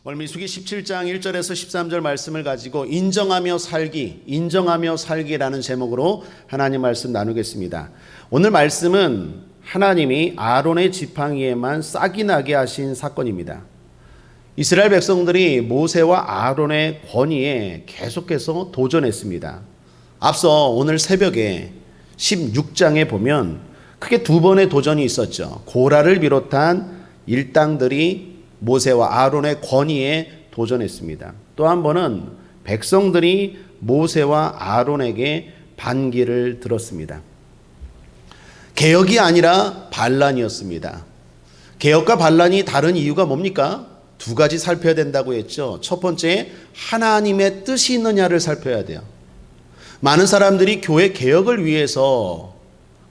오늘 민수기 17장 1절에서 13절 말씀을 가지고 인정하며 살기라는 제목으로 하나님 말씀 나누겠습니다. 오늘 말씀은 하나님이 아론의 지팡이에만 싹이 나게 하신 사건입니다. 이스라엘 백성들이 모세와 아론의 권위에 계속해서 도전했습니다. 앞서 오늘 새벽에 16장에 보면 크게 두 번의 도전이 있었죠. 고라를 비롯한 일당들이 모세와 아론의 권위에 도전했습니다. 또 한 번은 백성들이 모세와 아론에게 반기를 들었습니다. 개혁이 아니라 반란이었습니다. 개혁과 반란이 다른 이유가 뭡니까? 두 가지 살펴야 된다고 했죠. 첫 번째, 하나님의 뜻이 있느냐를 살펴야 돼요. 많은 사람들이 교회 개혁을 위해서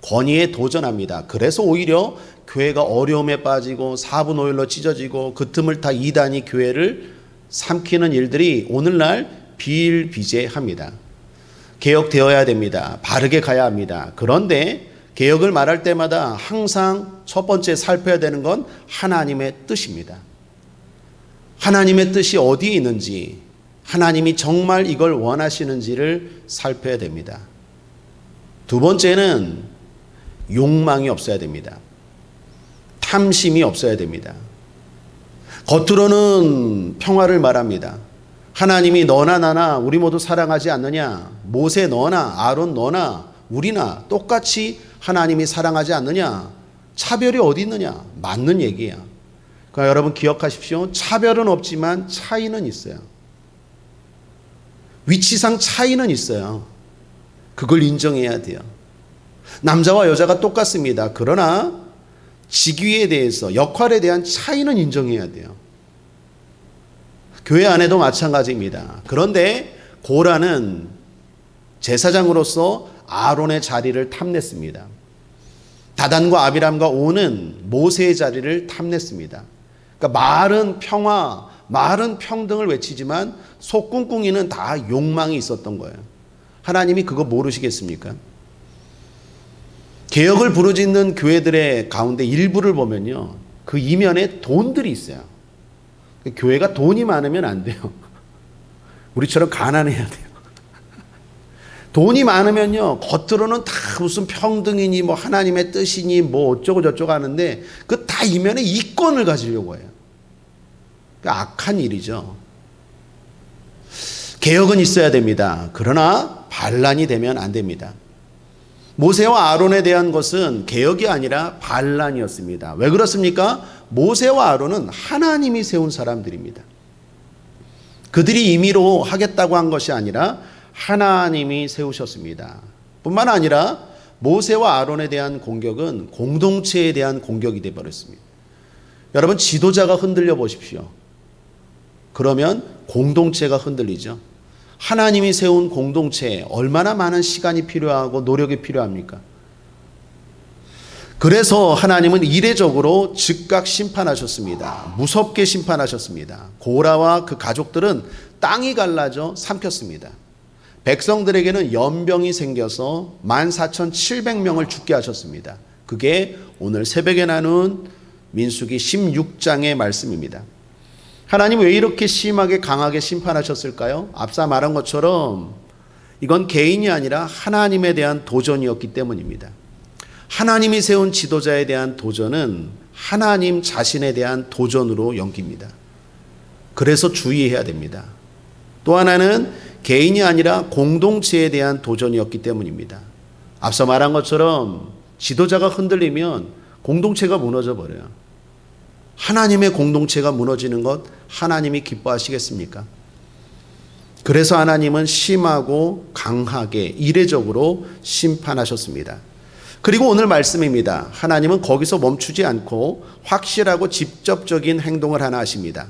권위에 도전합니다. 그래서 오히려 교회가 어려움에 빠지고 사분오일로 찢어지고 그 틈을 타 이단이 교회를 삼키는 일들이 오늘날 비일비재합니다. 개혁되어야 됩니다. 바르게 가야 합니다. 그런데 개혁을 말할 때마다 항상 첫 번째 살펴야 되는 건 하나님의 뜻입니다. 하나님의 뜻이 어디에 있는지, 하나님이 정말 이걸 원하시는지를 살펴야 됩니다. 두 번째는 욕망이 없어야 됩니다. 탐심이 없어야 됩니다. 겉으로는 평화를 말합니다. 하나님이 너나 나나 우리 모두 사랑하지 않느냐? 모세 너나 아론 너나 우리나 똑같이 하나님이 사랑하지 않느냐? 차별이 어디 있느냐? 맞는 얘기야. 그러니까 여러분 기억하십시오. 차별은 없지만 차이는 있어요. 위치상 차이는 있어요. 그걸 인정해야 돼요. 남자와 여자가 똑같습니다. 그러나 직위에 대해서, 역할에 대한 차이는 인정해야 돼요. 교회 안에도 마찬가지입니다. 그런데 고라는 제사장으로서 아론의 자리를 탐냈습니다. 다단과 아비람과 온은 모세의 자리를 탐냈습니다. 그러니까 말은 평화, 말은 평등을 외치지만 속꿍꿍이는 다 욕망이 있었던 거예요. 하나님이 그거 모르시겠습니까? 개혁을 부르짖는 교회들의 가운데 일부를 보면요, 그 이면에 돈들이 있어요. 교회가 돈이 많으면 안 돼요. 우리처럼 가난해야 돼요. 돈이 많으면요, 겉으로는 다 무슨 평등이니 뭐 하나님의 뜻이니 뭐 어쩌고 저쩌고 하는데 그 다 이면에 이권을 가지려고 해요. 악한 일이죠. 개혁은 있어야 됩니다. 그러나 반란이 되면 안 됩니다. 모세와 아론에 대한 것은 개혁이 아니라 반란이었습니다. 왜 그렇습니까? 모세와 아론은 하나님이 세운 사람들입니다. 그들이 임의로 하겠다고 한 것이 아니라 하나님이 세우셨습니다. 뿐만 아니라 모세와 아론에 대한 공격은 공동체에 대한 공격이 되어버렸습니다. 여러분, 지도자가 흔들려 보십시오. 그러면 공동체가 흔들리죠. 하나님이 세운 공동체에 얼마나 많은 시간이 필요하고 노력이 필요합니까? 그래서 하나님은 이례적으로 즉각 심판하셨습니다. 무섭게 심판하셨습니다. 고라와 그 가족들은 땅이 갈라져 삼켰습니다. 백성들에게는 연병이 생겨서 14,700명을 죽게 하셨습니다. 그게 오늘 새벽에 나눈 민수기 16장의 말씀입니다. 하나님 왜 이렇게 심하게 강하게 심판하셨을까요? 앞서 말한 것처럼 이건 개인이 아니라 하나님에 대한 도전이었기 때문입니다. 하나님이 세운 지도자에 대한 도전은 하나님 자신에 대한 도전으로 연기입니다. 그래서 주의해야 됩니다. 또 하나는 개인이 아니라 공동체에 대한 도전이었기 때문입니다. 앞서 말한 것처럼 지도자가 흔들리면 공동체가 무너져 버려요. 하나님의 공동체가 무너지는 것 하나님이 기뻐하시겠습니까? 그래서 하나님은 심하고 강하게 이례적으로 심판하셨습니다. 그리고 오늘 말씀입니다. 하나님은 거기서 멈추지 않고 확실하고 직접적인 행동을 하나 하십니다.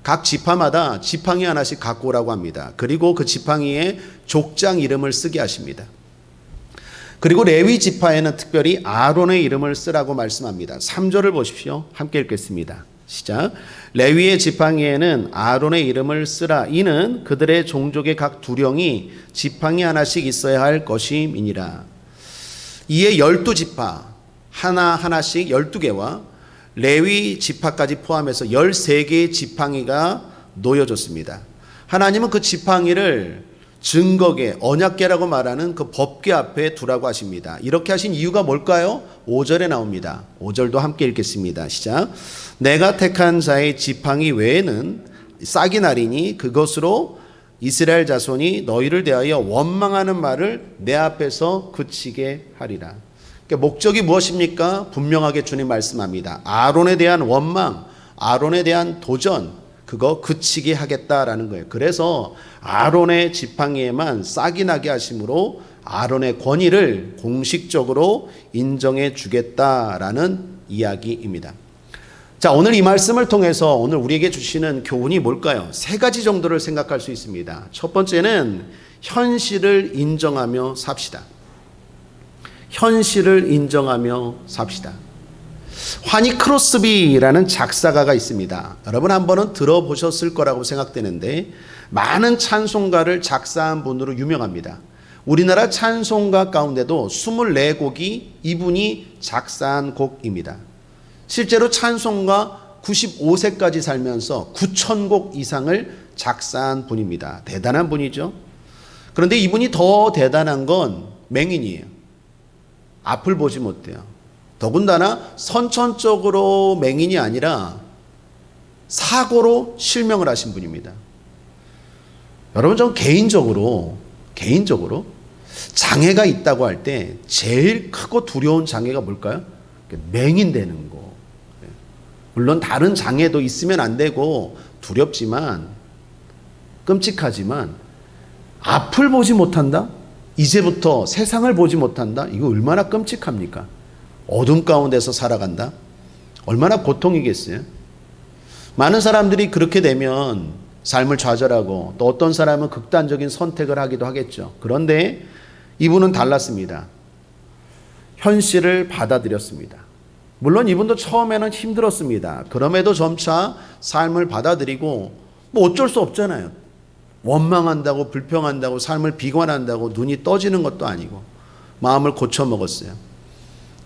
각 지파마다 지팡이 하나씩 갖고 오라고 합니다. 그리고 그 지팡이에 족장 이름을 쓰게 하십니다. 그리고 레위 지파에는 특별히 아론의 이름을 쓰라고 말씀합니다. 3절을 보십시오. 함께 읽겠습니다. 시작. 레위의 지팡이에는 아론의 이름을 쓰라. 이는 그들의 종족의 각 두령이 지팡이 하나씩 있어야 할 것임이니라. 이에 12지파 하나하나씩 12개와 레위 지파까지 포함해서 13개의 지팡이가 놓여졌습니다. 하나님은 그 지팡이를 증거계, 언약계라고 말하는 그 법궤 앞에 두라고 하십니다. 이렇게 하신 이유가 뭘까요? 5절에 나옵니다. 5절도 함께 읽겠습니다. 시작. 내가 택한 자의 지팡이 외에는 싹이 나리니 그것으로 이스라엘 자손이 너희를 대하여 원망하는 말을 내 앞에서 그치게 하리라. 그러니까 목적이 무엇입니까? 분명하게 주님 말씀합니다. 아론에 대한 원망, 아론에 대한 도전, 그거 그치게 하겠다라는 거예요. 그래서 아론의 지팡이에만 싹이 나게 하심으로 아론의 권위를 공식적으로 인정해 주겠다라는 이야기입니다. 자, 오늘 이 말씀을 통해서 오늘 우리에게 주시는 교훈이 뭘까요? 세 가지 정도를 생각할 수 있습니다. 첫 번째는 현실을 인정하며 삽시다. 현실을 인정하며 삽시다. 환희 크로스비라는 작사가가 있습니다. 여러분 한 번은 들어보셨을 거라고 생각되는데 많은 찬송가를 작사한 분으로 유명합니다. 우리나라 찬송가 가운데도 24곡이 이분이 작사한 곡입니다. 실제로 찬송가 95세까지 살면서 9,000곡 이상을 작사한 분입니다. 대단한 분이죠. 그런데 이분이 더 대단한 건 맹인이에요. 앞을 보지 못해요. 더군다나 선천적으로 맹인이 아니라 사고로 실명을 하신 분입니다. 여러분, 전 개인적으로 장애가 있다고 할 때 제일 크고 두려운 장애가 뭘까요? 맹인 되는 거. 물론 다른 장애도 있으면 안 되고 두렵지만 끔찍하지만 앞을 보지 못한다? 이제부터 세상을 보지 못한다? 이거 얼마나 끔찍합니까? 어둠 가운데서 살아간다? 얼마나 고통이겠어요? 많은 사람들이 그렇게 되면 삶을 좌절하고 또 어떤 사람은 극단적인 선택을 하기도 하겠죠. 그런데 이분은 달랐습니다. 현실을 받아들였습니다. 물론 이분도 처음에는 힘들었습니다. 그럼에도 점차 삶을 받아들이고 뭐 어쩔 수 없잖아요. 원망한다고 불평한다고 삶을 비관한다고 눈이 떠지는 것도 아니고 마음을 고쳐먹었어요.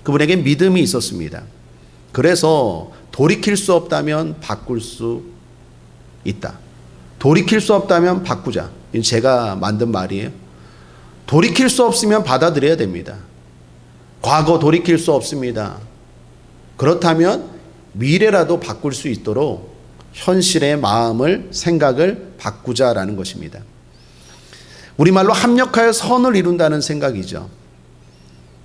그분에게 믿음이 있었습니다. 그래서 돌이킬 수 없다면 바꿀 수 있다. 돌이킬 수 없다면 바꾸자. 이건 제가 만든 말이에요. 돌이킬 수 없으면 받아들여야 됩니다. 과거 돌이킬 수 없습니다. 그렇다면 미래라도 바꿀 수 있도록 현실의 마음을, 생각을 바꾸자라는 것입니다. 우리말로 합력하여 선을 이룬다는 생각이죠.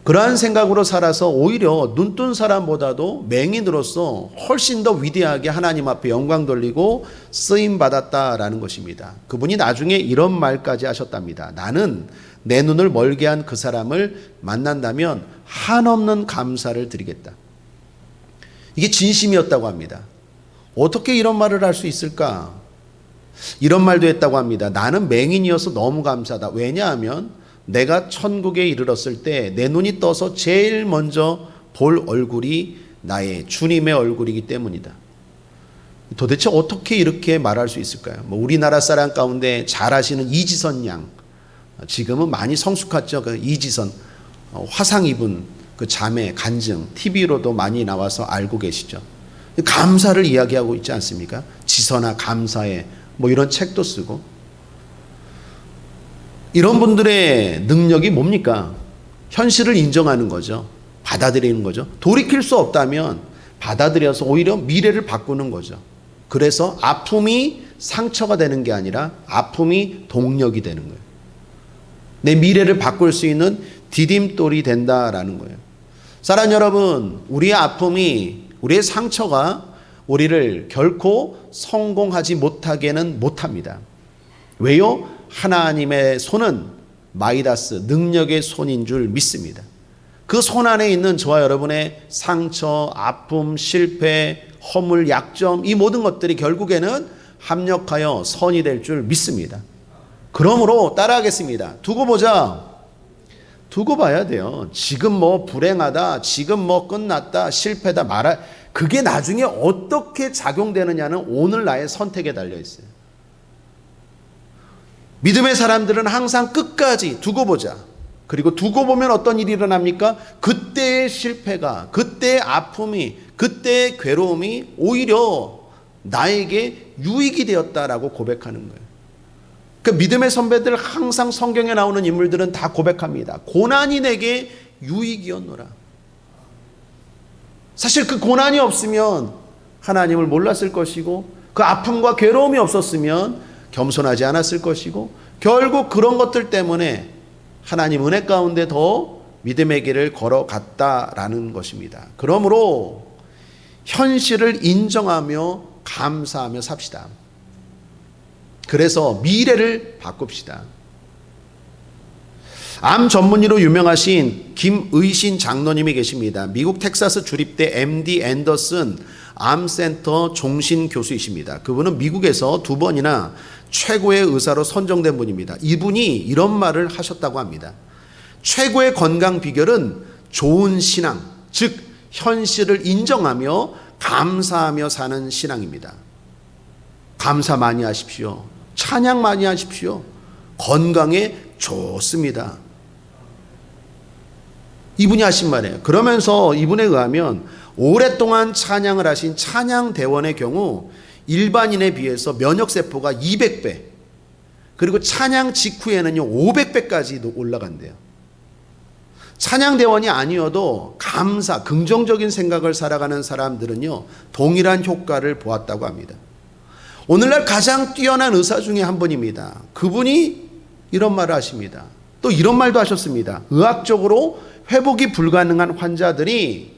그러한 생각으로 살아서 오히려 눈뜬 사람보다도 맹인으로서 훨씬 더 위대하게 하나님 앞에 영광 돌리고 쓰임 받았다라는 것입니다. 그분이 나중에 이런 말까지 하셨답니다. 나는 내 눈을 멀게 한 그 사람을 만난다면 한없는 감사를 드리겠다. 이게 진심이었다고 합니다. 어떻게 이런 말을 할 수 있을까? 이런 말도 했다고 합니다. 나는 맹인이어서 너무 감사하다. 왜냐하면 내가 천국에 이르렀을 때 내 눈이 떠서 제일 먼저 볼 얼굴이 나의 주님의 얼굴이기 때문이다. 도대체 어떻게 이렇게 말할 수 있을까요? 우리나라 사람 가운데 잘 아시는 이지선 양, 지금은 많이 성숙했죠. 그 이지선, 화상 입은 그 자매 간증 TV로도 많이 나와서 알고 계시죠. 감사를 이야기하고 있지 않습니까? 지선아 감사해, 이런 책도 쓰고. 이런 분들의 능력이 뭡니까? 현실을 인정하는 거죠. 받아들이는 거죠. 돌이킬 수 없다면 받아들여서 오히려 미래를 바꾸는 거죠. 그래서 아픔이 상처가 되는 게 아니라 아픔이 동력이 되는 거예요. 내 미래를 바꿀 수 있는 디딤돌이 된다라는 거예요. 사랑하는 여러분, 우리의 아픔이, 우리의 상처가 우리를 결코 성공하지 못하게는 못합니다. 왜요? 하나님의 손은 마이다스, 능력의 손인 줄 믿습니다. 그 손 안에 있는 저와 여러분의 상처, 아픔, 실패, 허물, 약점, 이 모든 것들이 결국에는 합력하여 선이 될 줄 믿습니다. 그러므로 따라하겠습니다. 두고 보자. 두고 봐야 돼요. 지금 불행하다, 지금 끝났다, 실패다 그게 나중에 어떻게 작용되느냐는 오늘 나의 선택에 달려 있어요. 믿음의 사람들은 항상 끝까지 두고 보자. 그리고 두고 보면 어떤 일이 일어납니까? 그때의 실패가, 그때의 아픔이, 그때의 괴로움이 오히려 나에게 유익이 되었다라고 고백하는 거예요. 그 믿음의 선배들, 항상 성경에 나오는 인물들은 다 고백합니다. 고난이 내게 유익이었노라. 사실 그 고난이 없으면 하나님을 몰랐을 것이고, 그 아픔과 괴로움이 없었으면 겸손하지 않았을 것이고, 결국 그런 것들 때문에 하나님 은혜 가운데 더 믿음의 길을 걸어갔다라는 것입니다. 그러므로 현실을 인정하며 감사하며 삽시다. 그래서 미래를 바꿉시다. 암 전문의로 유명하신 김의신 장로님이 계십니다. 미국 텍사스 주립대 MD 앤더슨 암센터 종신 교수이십니다. 그분은 미국에서 2번이나 최고의 의사로 선정된 분입니다. 이분이 이런 말을 하셨다고 합니다. 최고의 건강 비결은 좋은 신앙, 즉 현실을 인정하며 감사하며 사는 신앙입니다. 감사 많이 하십시오. 찬양 많이 하십시오. 건강에 좋습니다. 이분이 하신 말이에요. 그러면서 이분에 의하면 오랫동안 찬양을 하신 찬양대원의 경우 일반인에 비해서 면역세포가 200배, 그리고 찬양 직후에는요 500배까지 올라간대요. 찬양대원이 아니어도 감사, 긍정적인 생각을 살아가는 사람들은요 동일한 효과를 보았다고 합니다. 오늘날 가장 뛰어난 의사 중에 한 분입니다. 그분이 이런 말을 하십니다. 또 이런 말도 하셨습니다. 의학적으로 회복이 불가능한 환자들이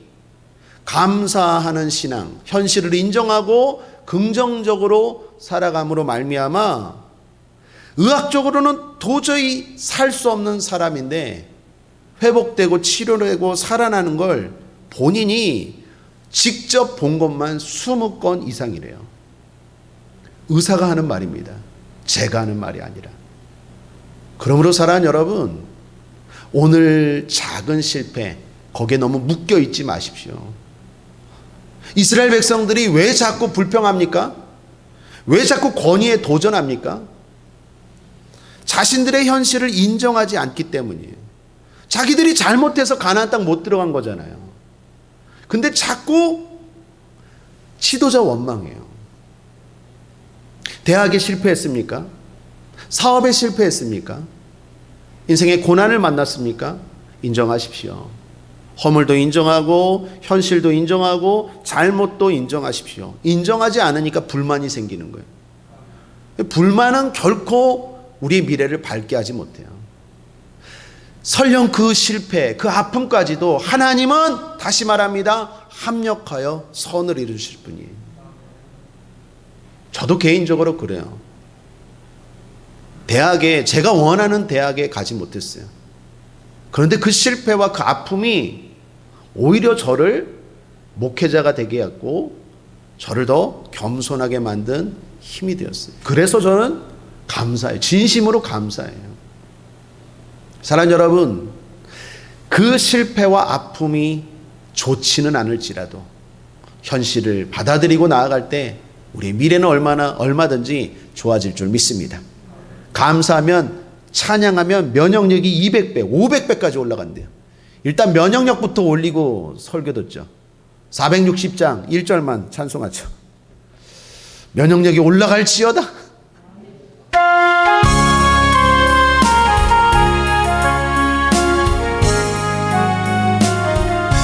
감사하는 신앙, 현실을 인정하고 긍정적으로 살아감으로 말미암아 의학적으로는 도저히 살 수 없는 사람인데 회복되고 치료되고 살아나는 걸 본인이 직접 본 것만 20건 이상이래요. 의사가 하는 말입니다. 제가 하는 말이 아니라. 그러므로 사랑하는 여러분, 오늘 작은 실패 거기에 너무 묶여 있지 마십시오. 이스라엘 백성들이 왜 자꾸 불평합니까? 왜 자꾸 권위에 도전합니까? 자신들의 현실을 인정하지 않기 때문이에요. 자기들이 잘못해서 가나안 땅 못 들어간 거잖아요. 근데 자꾸 지도자 원망해요. 대학에 실패했습니까? 사업에 실패했습니까? 인생의 고난을 만났습니까? 인정하십시오. 허물도 인정하고 현실도 인정하고 잘못도 인정하십시오. 인정하지 않으니까 불만이 생기는 거예요. 불만은 결코 우리의 미래를 밝게 하지 못해요. 설령 그 실패, 그 아픔까지도 하나님은 다시 말합니다. 합력하여 선을 이루실 분이에요. 저도 개인적으로 그래요. 대학에, 제가 원하는 대학에 가지 못했어요. 그런데 그 실패와 그 아픔이 오히려 저를 목회자가 되게 했고 저를 더 겸손하게 만든 힘이 되었어요. 그래서 저는 감사해요. 진심으로 감사해요. 사랑하는 여러분, 그 실패와 아픔이 좋지는 않을지라도 현실을 받아들이고 나아갈 때 우리의 미래는 얼마든지 좋아질 줄 믿습니다. 감사하면, 찬양하면 면역력이 200배, 500배까지 올라간대요. 일단 면역력부터 올리고 설교 듣죠. 460장 1절만 찬송하죠. 면역력이 올라갈지어다.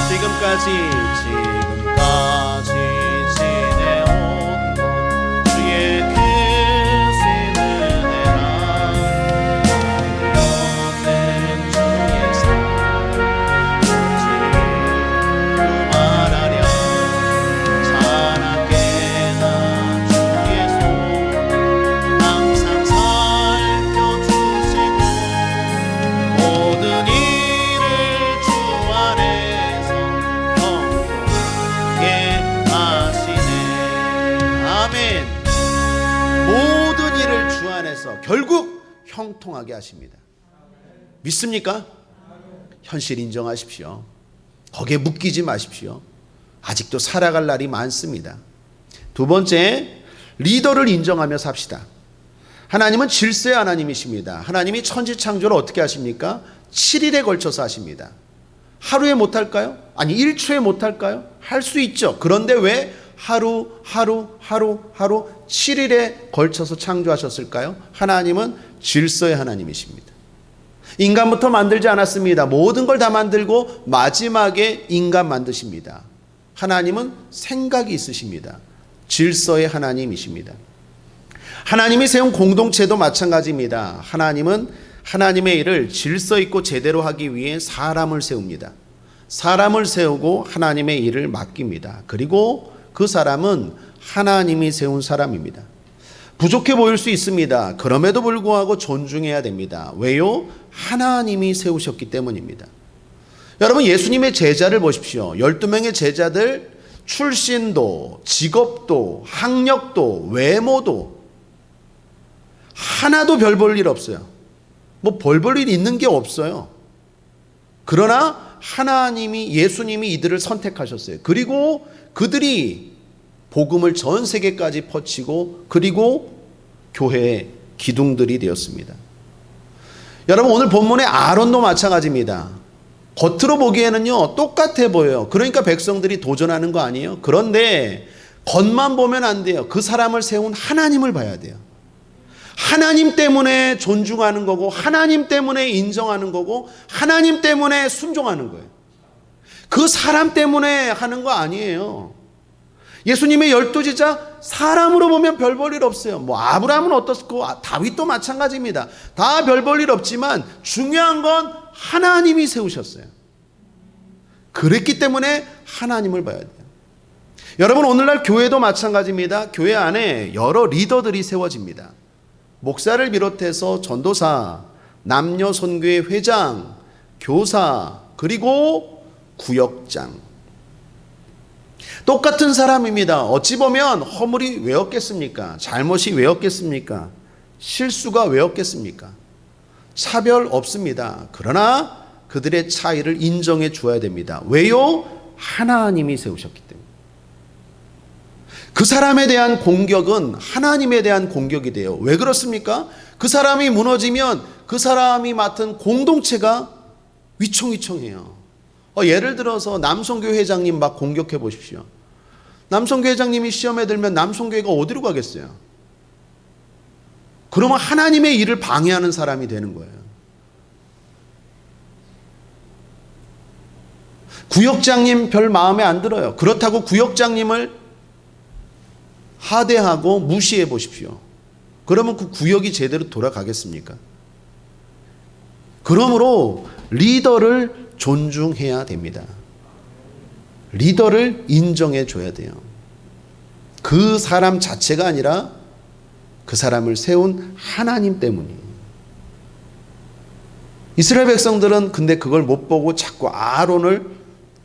지금까지 지내온 것 주의 크신 은혜라 여는 주의 사랑 오직 말하려 자나게 나 주의 손 항상 살펴주시고 모든 일을 주 안에서 아멘. 모든 일을 주 안에서 결국 형통하게 하십니다. 믿습니까? 현실 인정하십시오. 거기에 묶이지 마십시오. 아직도 살아갈 날이 많습니다. 두 번째, 리더를 인정하며 삽시다. 하나님은 질서의 하나님이십니다. 하나님이 천지창조를 어떻게 하십니까? 7일에 걸쳐서 하십니다. 하루에 못할까요? 아니 1초에 못할까요? 할 수 있죠. 그런데 왜 하루 7일에 걸쳐서 창조하셨을까요? 하나님은 질서의 하나님이십니다. 인간부터 만들지 않았습니다. 모든 걸 다 만들고 마지막에 인간 만드십니다. 하나님은 생각이 있으십니다. 질서의 하나님이십니다. 하나님이 세운 공동체도 마찬가지입니다. 하나님은 하나님의 일을 질서 있고 제대로 하기 위해 사람을 세웁니다. 사람을 세우고 하나님의 일을 맡깁니다. 그리고 그 사람은 하나님이 세운 사람입니다. 부족해 보일 수 있습니다. 그럼에도 불구하고 존중해야 됩니다. 왜요? 하나님이 세우셨기 때문입니다. 여러분, 예수님의 제자를 보십시오. 12명의 제자들 출신도, 직업도, 학력도, 외모도 하나도 별 볼 일 없어요. 뭐 별 볼 일 있는 게 없어요. 그러나 하나님이, 예수님이 이들을 선택하셨어요. 그리고 그들이 복음을 전 세계까지 퍼치고 그리고 교회의 기둥들이 되었습니다. 여러분, 오늘 본문의 아론도 마찬가지입니다. 겉으로 보기에는요 똑같아 보여요. 그러니까 백성들이 도전하는 거 아니에요? 그런데 겉만 보면 안 돼요. 그 사람을 세운 하나님을 봐야 돼요. 하나님 때문에 존중하는 거고, 하나님 때문에 인정하는 거고, 하나님 때문에 순종하는 거예요. 그 사람 때문에 하는 거 아니에요. 예수님의 12제자 사람으로 보면 별 볼 일 없어요. 뭐 아브라함은 어떻고 다윗도 마찬가지입니다. 다 별 볼 일 없지만 중요한 건 하나님이 세우셨어요. 그랬기 때문에 하나님을 봐야 돼요. 여러분, 오늘날 교회도 마찬가지입니다. 교회 안에 여러 리더들이 세워집니다. 목사를 비롯해서 전도사, 남녀 선교회 회장, 교사, 그리고 구역장. 똑같은 사람입니다. 어찌 보면 허물이 왜 없겠습니까? 잘못이 왜 없겠습니까? 실수가 왜 없겠습니까? 차별 없습니다. 그러나 그들의 차이를 인정해 주어야 됩니다. 왜요? 하나님이 세우셨기 때문에. 그 사람에 대한 공격은 하나님에 대한 공격이 돼요. 왜 그렇습니까? 그 사람이 무너지면 그 사람이 맡은 공동체가 위청위청해요. 예를 들어서 남성교회 회장님 막 공격해 보십시오. 남성교회 회장님이 시험에 들면 남성교회가 어디로 가겠어요? 그러면 하나님의 일을 방해하는 사람이 되는 거예요. 구역장님 별 마음에 안 들어요. 그렇다고 구역장님을 하대하고 무시해 보십시오. 그러면 그 구역이 제대로 돌아가겠습니까? 그러므로 리더를 존중해야 됩니다. 리더를 인정해 줘야 돼요. 그 사람 자체가 아니라 그 사람을 세운 하나님 때문이에요. 이스라엘 백성들은 근데 그걸 못 보고 자꾸 아론을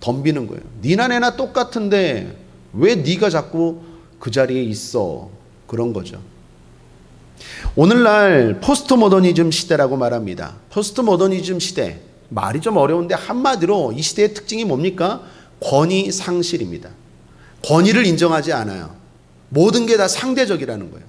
덤비는 거예요. 니나 내나 똑같은데 왜 네가 자꾸 그 자리에 있어? 그런 거죠. 오늘날 포스트 모더니즘 시대라고 말합니다. 포스트 모더니즘 시대, 말이 좀 어려운데 한마디로 이 시대의 특징이 뭡니까? 권위 상실입니다. 권위를 인정하지 않아요. 모든 게 다 상대적이라는 거예요.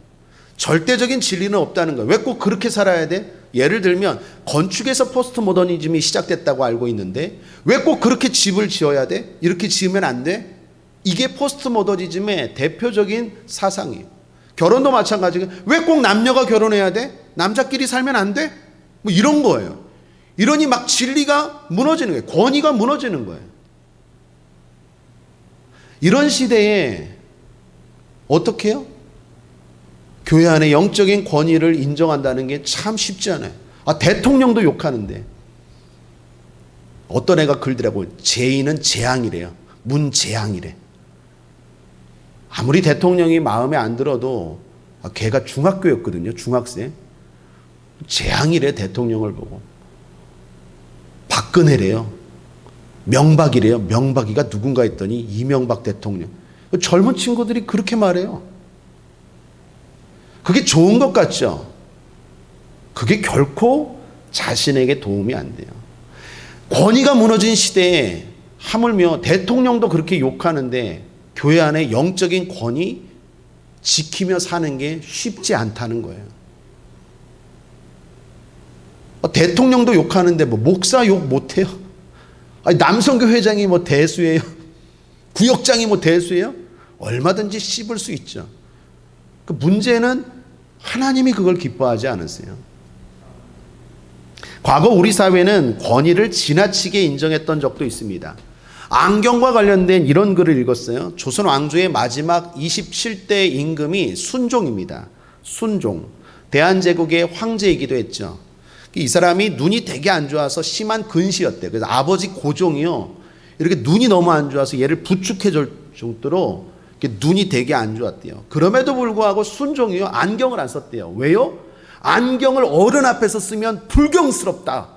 절대적인 진리는 없다는 거예요. 왜 꼭 그렇게 살아야 돼? 예를 들면 건축에서 포스트 모더니즘이 시작됐다고 알고 있는데 왜 꼭 그렇게 집을 지어야 돼? 이렇게 지으면 안 돼? 이게 포스트 모더니즘의 대표적인 사상이에요. 결혼도 마찬가지고 왜 꼭 남녀가 결혼해야 돼? 남자끼리 살면 안 돼? 뭐 이런 거예요. 이러니 막 진리가 무너지는 거예요. 권위가 무너지는 거예요. 이런 시대에 어떻게 해요? 교회 안에 영적인 권위를 인정한다는 게 참 쉽지 않아요. 대통령도 욕하는데 어떤 애가 글더라고요. 재인은 재앙이래요. 문재앙이래. 아무리 대통령이 마음에 안 들어도 걔가 중학교였거든요. 중학생. 재앙이래 대통령을 보고. 박근혜래요. 명박이래요. 명박이가 누군가 했더니 이명박 대통령. 젊은 친구들이 그렇게 말해요. 그게 좋은 것 같죠? 그게 결코 자신에게 도움이 안 돼요. 권위가 무너진 시대에 하물며 대통령도 그렇게 욕하는데 교회 안에 영적인 권위 지키며 사는 게 쉽지 않다는 거예요. 대통령도 욕하는데 뭐 목사 욕 못해요? 남성교 회장이 뭐 대수예요? 구역장이 뭐 대수예요? 얼마든지 씹을 수 있죠. 그 문제는 하나님이 그걸 기뻐하지 않으세요. 과거 우리 사회는 권위를 지나치게 인정했던 적도 있습니다. 안경과 관련된 이런 글을 읽었어요. 조선 왕조의 마지막 27대 임금이 순종입니다. 순종. 대한제국의 황제이기도 했죠. 이 사람이 눈이 되게 안 좋아서 심한 근시였대요. 그래서 아버지 고종이요, 이렇게 눈이 너무 안 좋아서 얘를 부축해 줄 정도로 눈이 되게 안 좋았대요. 그럼에도 불구하고 순종이요, 안경을 안 썼대요. 왜요? 안경을 어른 앞에서 쓰면 불경스럽다.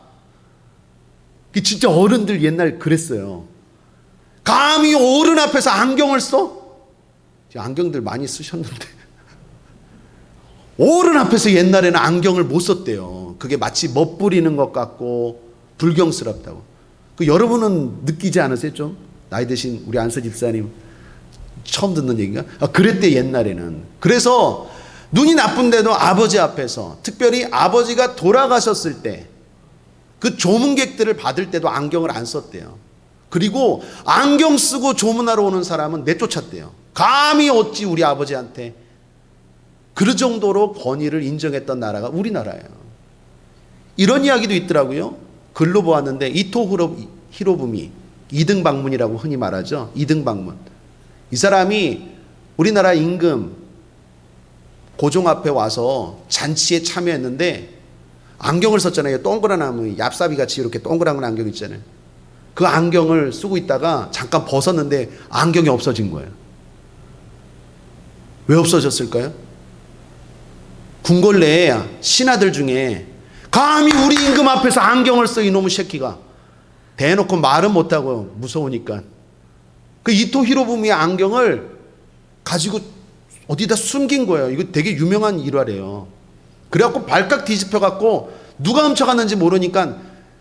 진짜 어른들 옛날 그랬어요. 감히 어른 앞에서 안경을 써? 안경들 많이 쓰셨는데 어른 앞에서 옛날에는 안경을 못 썼대요. 그게 마치 멋부리는 것 같고 불경스럽다고. 여러분은 느끼지 않으세요? 좀 나이 드신 우리 안서 집사님 처음 듣는 얘기인가? 그랬대 옛날에는. 그래서 눈이 나쁜데도 아버지 앞에서, 특별히 아버지가 돌아가셨을 때 그 조문객들을 받을 때도 안경을 안 썼대요. 그리고 안경 쓰고 조문하러 오는 사람은 내쫓았대요. 감히 어찌 우리 아버지한테. 그 정도로 권위를 인정했던 나라가 우리나라예요. 이런 이야기도 있더라고요. 글로 보았는데 이토 히로부미, 이등방문이라고 흔히 말하죠. 이등방문. 이 사람이 우리나라 임금 고종 앞에 와서 잔치에 참여했는데 안경을 썼잖아요. 동그란 나무, 얍사비 같이 이렇게 동그란 안경 있잖아요. 그 안경을 쓰고 있다가 잠깐 벗었는데 안경이 없어진 거예요. 왜 없어졌을까요? 궁궐내에 신하들 중에 감히 우리 임금 앞에서 안경을 써, 이놈의 새끼가. 대놓고 말은 못하고 무서우니까. 그 이토 히로부미의 안경을 가지고 어디다 숨긴 거예요. 이거 되게 유명한 일화래요. 그래갖고 발칵 뒤집혀갖고 누가 훔쳐갔는지 모르니까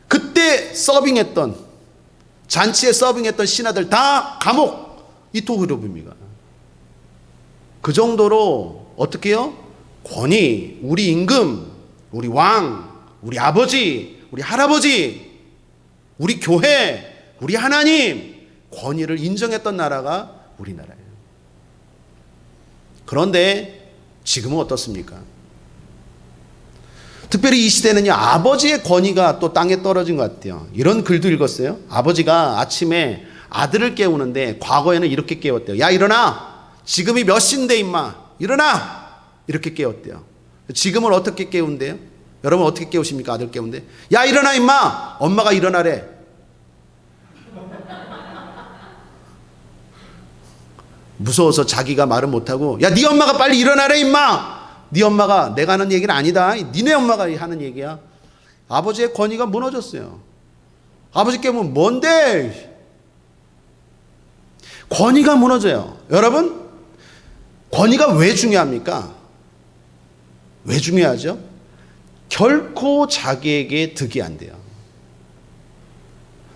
그때 서빙했던, 잔치에 서빙했던 신하들 다 감옥. 이토 히로부미가. 그 정도로 어떻게 해요? 권위, 우리 임금, 우리 왕, 우리 아버지, 우리 할아버지, 우리 교회, 우리 하나님, 권위를 인정했던 나라가 우리나라예요. 그런데 지금은 어떻습니까? 특별히 이 시대는요, 아버지의 권위가 또 땅에 떨어진 것 같아요. 이런 글도 읽었어요. 아버지가 아침에 아들을 깨우는데 과거에는 이렇게 깨웠대요. 야, 일어나! 지금이 몇 시인데 임마! 일어나! 이렇게 깨웠대요. 지금은 어떻게 깨운대요? 여러분 어떻게 깨우십니까? 아들 깨운데. 야, 일어나 임마! 엄마가 일어나래. 무서워서 자기가 말을 못하고, 야, 네 엄마가 빨리 일어나래 임마! 네 엄마가 내가 하는 얘기는 아니다. 니네 엄마가 하는 얘기야. 아버지의 권위가 무너졌어요. 아버지 깨우면 뭔데? 권위가 무너져요. 여러분, 권위가 왜 중요합니까? 왜 중요하죠? 결코 자기에게 득이 안 돼요.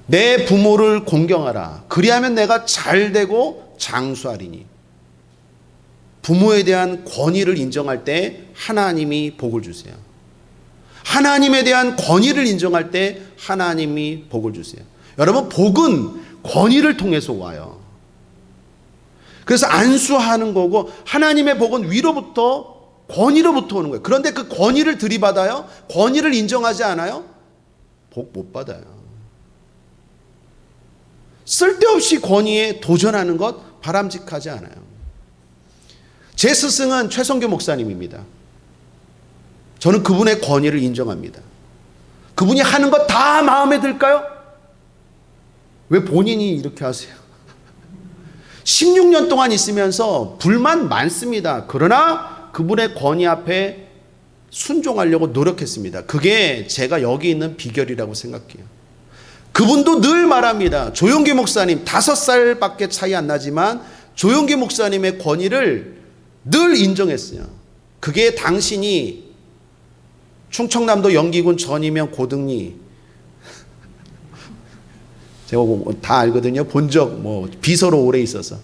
내 부모를 공경하라. 그리하면 내가 잘되고 장수하리니. 부모에 대한 권위를 인정할 때 하나님이 복을 주세요. 하나님에 대한 권위를 인정할 때 하나님이 복을 주세요. 여러분, 복은 권위를 통해서 와요. 그래서 안수하는 거고, 하나님의 복은 위로부터, 권위로부터 오는 거예요. 그런데 그 권위를 들이받아요? 권위를 인정하지 않아요? 복 못 받아요. 쓸데없이 권위에 도전하는 것 바람직하지 않아요. 제 스승은 최성교 목사님입니다. 저는 그분의 권위를 인정합니다. 그분이 하는 것 다 마음에 들까요? 왜 본인이 이렇게 하세요? 16년 동안 있으면서 불만 많습니다. 그러나 그분의 권위 앞에 순종하려고 노력했습니다. 그게 제가 여기 있는 비결이라고 생각해요. 그분도 늘 말합니다. 조용기 목사님 5살밖에 차이 안 나지만 조용기 목사님의 권위를 늘 인정했어요. 그게 당신이 충청남도 영기군 전이면 고등리, 제가 다 알거든요. 본 적 비서로 오래 있어서.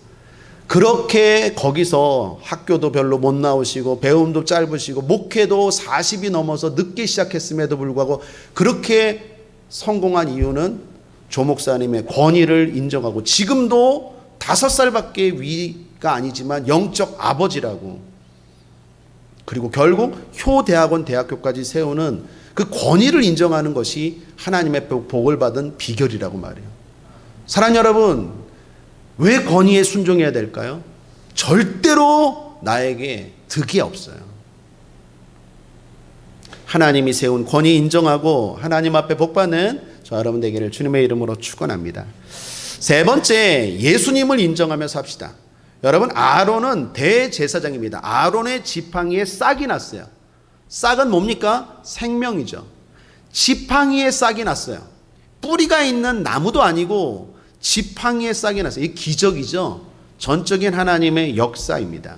그렇게 거기서 학교도 별로 못 나오시고 배움도 짧으시고 목회도 40이 넘어서 늦게 시작했음에도 불구하고 그렇게 성공한 이유는 조 목사님의 권위를 인정하고, 지금도 5살밖에 아니지만 영적 아버지라고. 그리고 결국 효대학원 대학교까지 세우는 그 권위를 인정하는 것이 하나님의 복을 받은 비결이라고 말해요. 사랑하는 여러분, 왜 권위에 순종해야 될까요? 절대로 나에게 득이 없어요. 하나님이 세운 권위 인정하고 하나님 앞에 복받는 저 여러분 되기를 주님의 이름으로 축원합니다. 세 번째, 예수님을 인정하면서 합시다. 여러분, 아론은 대제사장입니다. 아론의 지팡이에 싹이 났어요. 싹은 뭡니까? 생명이죠. 지팡이에 싹이 났어요. 뿌리가 있는 나무도 아니고 지팡이에 싹이 났어요. 이 기적이죠. 전적인 하나님의 역사입니다.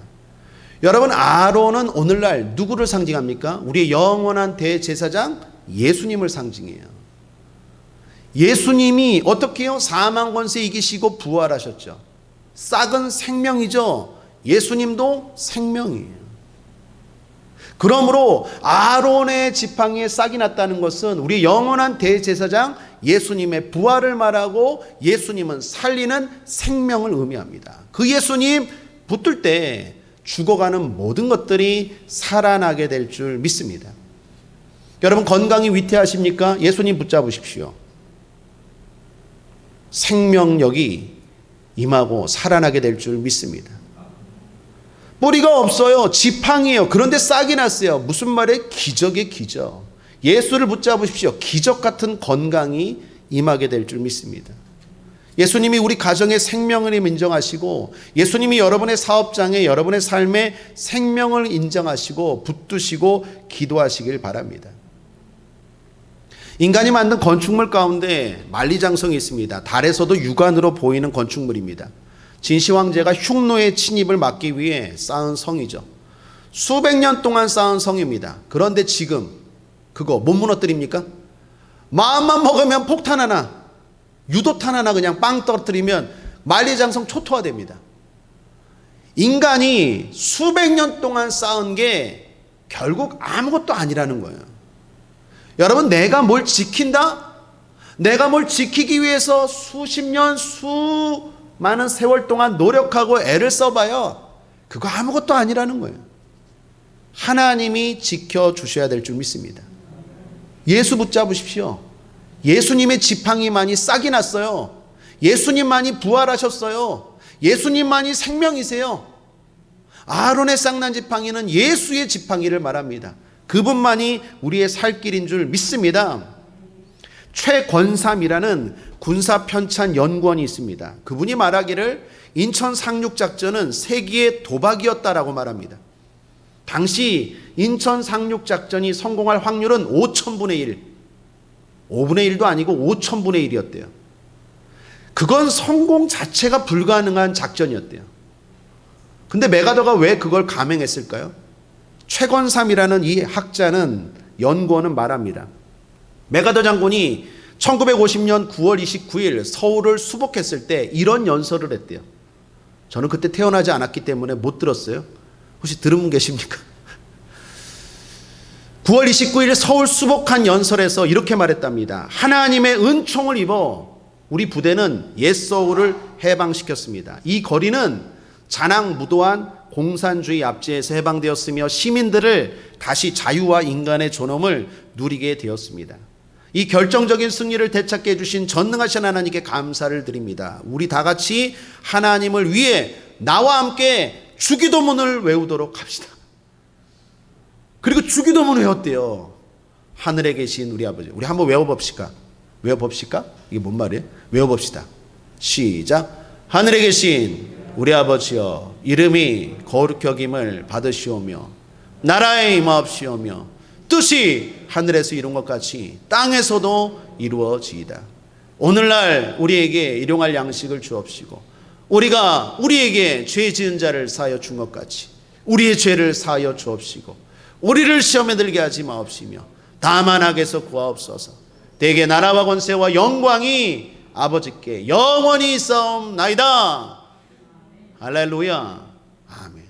여러분, 아론은 오늘날 누구를 상징합니까? 우리의 영원한 대제사장 예수님을 상징해요. 예수님이 어떻게 해요? 사망 권세 이기시고 부활하셨죠. 싹은 생명이죠. 예수님도 생명이에요. 그러므로 아론의 지팡이에 싹이 났다는 것은 우리 영원한 대제사장 예수님의 부활을 말하고 예수님은 살리는 생명을 의미합니다. 그 예수님 붙들 때 죽어가는 모든 것들이 살아나게 될 줄 믿습니다. 여러분, 건강이 위태하십니까? 예수님 붙잡으십시오. 생명력이 임하고 살아나게 될 줄 믿습니다. 뿌리가 없어요. 지팡이에요. 그런데 싹이 났어요. 무슨 말이에요? 기적의 기적. 예수를 붙잡으십시오. 기적 같은 건강이 임하게 될 줄 믿습니다. 예수님이 우리 가정의 생명을 인정하시고 예수님이 여러분의 사업장에 여러분의 삶에 생명을 인정하시고 붙드시고 기도하시길 바랍니다. 인간이 만든 건축물 가운데 만리장성이 있습니다. 달에서도 육안으로 보이는 건축물입니다. 진시황제가 흉노의 침입을 막기 위해 쌓은 성이죠. 수백 년 동안 쌓은 성입니다. 그런데 지금 그거 못 무너뜨립니까? 마음만 먹으면 폭탄 하나, 유도탄 하나 그냥 빵 떨어뜨리면 만리장성 초토화됩니다. 인간이 수백 년 동안 쌓은 게 결국 아무것도 아니라는 거예요. 여러분, 내가 뭘 지킨다? 내가 뭘 지키기 위해서 수십 년, 많은 세월 동안 노력하고 애를 써봐요. 그거 아무것도 아니라는 거예요. 하나님이 지켜주셔야 될 줄 믿습니다. 예수 붙잡으십시오. 예수님의 지팡이만이 싹이 났어요. 예수님만이 부활하셨어요. 예수님만이 생명이세요. 아론의 싹난 지팡이는 예수의 지팡이를 말합니다. 그분만이 우리의 살 길인 줄 믿습니다. 최권삼이라는 군사 편찬 연구원이 있습니다. 그분이 말하기를 인천 상륙작전은 세기의 도박이었다라고 말합니다. 당시 인천 상륙작전이 성공할 확률은 5,000분의 1, 5분의 1도 아니고 5,000분의 1이었대요. 그건 성공 자체가 불가능한 작전이었대요. 근데 메가더가 왜 그걸 감행했을까요? 최권삼이라는 이 학자는, 연구원은 말합니다. 메가더 장군이 1950년 9월 29일 서울을 수복했을 때 이런 연설을 했대요. 저는 그때 태어나지 않았기 때문에 못 들었어요. 혹시 들은 분 계십니까? 9월 29일 서울 수복한 연설에서 이렇게 말했답니다. 하나님의 은총을 입어 우리 부대는 옛 서울을 해방시켰습니다. 이 거리는 잔악무도한 공산주의 압제에서 해방되었으며 시민들을 다시 자유와 인간의 존엄을 누리게 되었습니다. 이 결정적인 승리를 되찾게 해주신 전능하신 하나님께 감사를 드립니다. 우리 다 같이 하나님을 위해 나와 함께 주기도문을 외우도록 합시다. 그리고 주기도문을 외웠대요. 하늘에 계신 우리 아버지. 우리 한번 외워봅시다. 외워봅시다. 이게 뭔 말이에요? 외워봅시다. 시작. 하늘에 계신 우리 아버지여, 이름이 거룩히 여김을 받으시오며 나라에 임하옵시오며 뜻이 하늘에서 이룬 것 같이 땅에서도 이루어지이다. 오늘날 우리에게 일용할 양식을 주옵시고 우리가 우리에게 죄 지은 자를 사하여 준 것 같이 우리의 죄를 사하여 주옵시고 우리를 시험에 들게 하지 마옵시며 다만 악에서 구하옵소서. 대개 나라와 권세와 영광이 아버지께 영원히 있사옵나이다. 할렐루야. 아멘.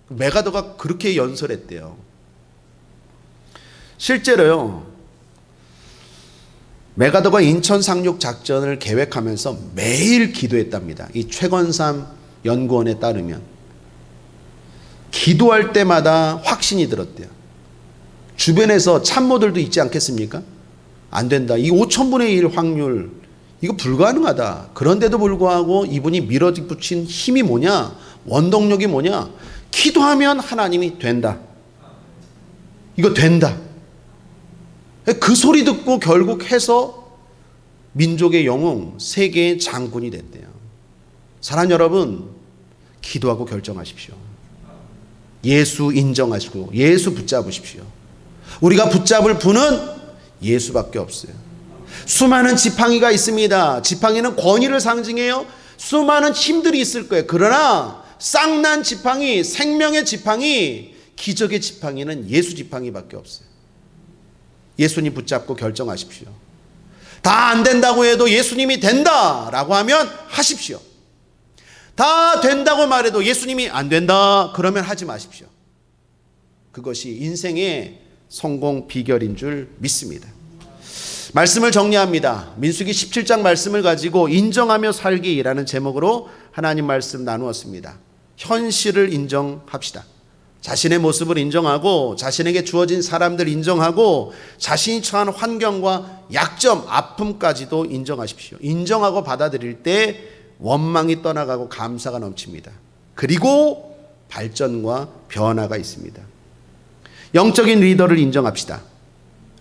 메가더가 그렇게 연설했대요. 실제로요, 메가더가 인천 상륙 작전을 계획하면서 매일 기도했답니다. 이 최권삼 연구원에 따르면 기도할 때마다 확신이 들었대요. 주변에서 참모들도 있지 않겠습니까? 안 된다. 이 5,000분의 1 확률, 이거 불가능하다. 그런데도 불구하고 이분이 밀어붙인 힘이 뭐냐? 원동력이 뭐냐? 기도하면 하나님이 된다. 이거 된다. 그 소리 듣고 결국 해서 민족의 영웅, 세계의 장군이 됐대요. 사랑하는 여러분, 기도하고 결정하십시오. 예수 인정하시고 예수 붙잡으십시오. 우리가 붙잡을 분은 예수밖에 없어요. 수많은 지팡이가 있습니다. 지팡이는 권위를 상징해요. 수많은 힘들이 있을 거예요. 그러나 쌍난 지팡이, 생명의 지팡이, 기적의 지팡이는 예수 지팡이밖에 없어요. 예수님 붙잡고 결정하십시오. 다 안 된다고 해도 예수님이 된다라고 하면 하십시오. 다 된다고 말해도 예수님이 안 된다 그러면 하지 마십시오. 그것이 인생의 성공 비결인 줄 믿습니다. 말씀을 정리합니다. 민수기 17장 말씀을 가지고 인정하며 살기라는 제목으로 하나님 말씀 나누었습니다. 현실을 인정합시다. 자신의 모습을 인정하고 자신에게 주어진 사람들 인정하고 자신이 처한 환경과 약점, 아픔까지도 인정하십시오. 인정하고 받아들일 때 원망이 떠나가고 감사가 넘칩니다. 그리고 발전과 변화가 있습니다. 영적인 리더를 인정합시다.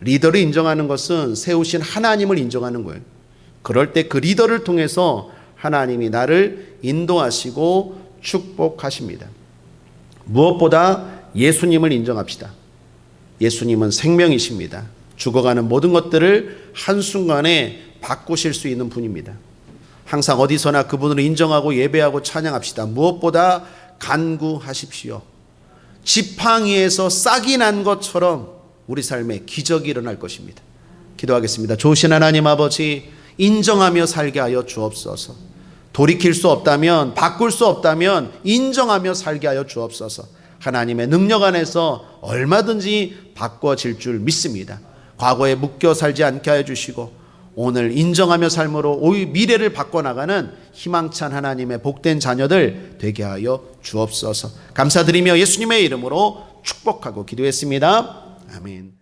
리더를 인정하는 것은 세우신 하나님을 인정하는 거예요. 그럴 때 그 리더를 통해서 하나님이 나를 인도하시고 축복하십니다. 무엇보다 예수님을 인정합시다. 예수님은 생명이십니다. 죽어가는 모든 것들을 한순간에 바꾸실 수 있는 분입니다. 항상 어디서나 그분을 인정하고 예배하고 찬양합시다. 무엇보다 간구하십시오. 지팡이에서 싹이 난 것처럼 우리 삶에 기적이 일어날 것입니다. 기도하겠습니다. 좋으신 하나님 아버지, 인정하며 살게 하여 주옵소서. 돌이킬 수 없다면, 바꿀 수 없다면 인정하며 살게 하여 주옵소서. 하나님의 능력 안에서 얼마든지 바꿔질 줄 믿습니다. 과거에 묶여 살지 않게 하여 주시고 오늘 인정하며 삶으로 미래를 바꿔나가는 희망찬 하나님의 복된 자녀들 되게 하여 주옵소서. 감사드리며 예수님의 이름으로 축복하고 기도했습니다. 아멘.